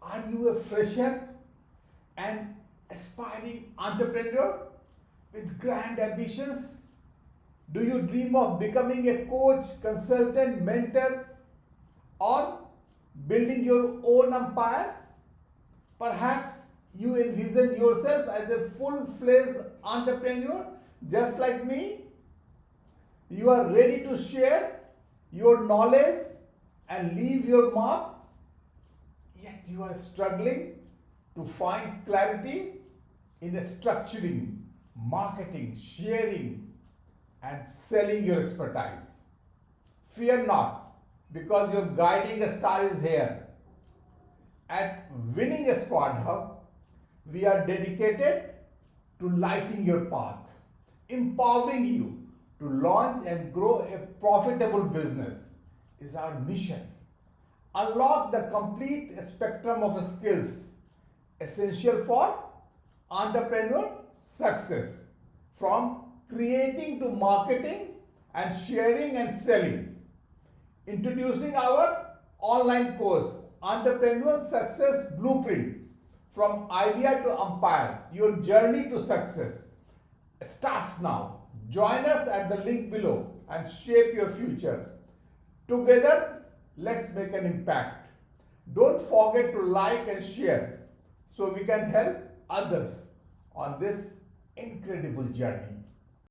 Are you a fresher and aspiring entrepreneur with grand ambitions? Do you dream of becoming a coach, consultant, mentor, or building your own empire? Perhaps you envision yourself as a full-fledged entrepreneur just like me. You are ready to share your knowledge and leave your mark, yet you are struggling to find clarity in structuring, marketing, sharing, and selling your expertise. Fear not, because your guiding star is here. At Winning Squad Hub, we are dedicated to lighting your path, empowering you to launch and grow a profitable business is our mission. Unlock the complete spectrum of skills essential for entrepreneur success, from creating to marketing and sharing and selling. Introducing our online course, Entrepreneur Success Blueprint, from idea to empire, your journey to success starts now. Join us at the link below and shape your future. Together, let's make an impact. Don't forget to like and share so we can help others on this incredible journey.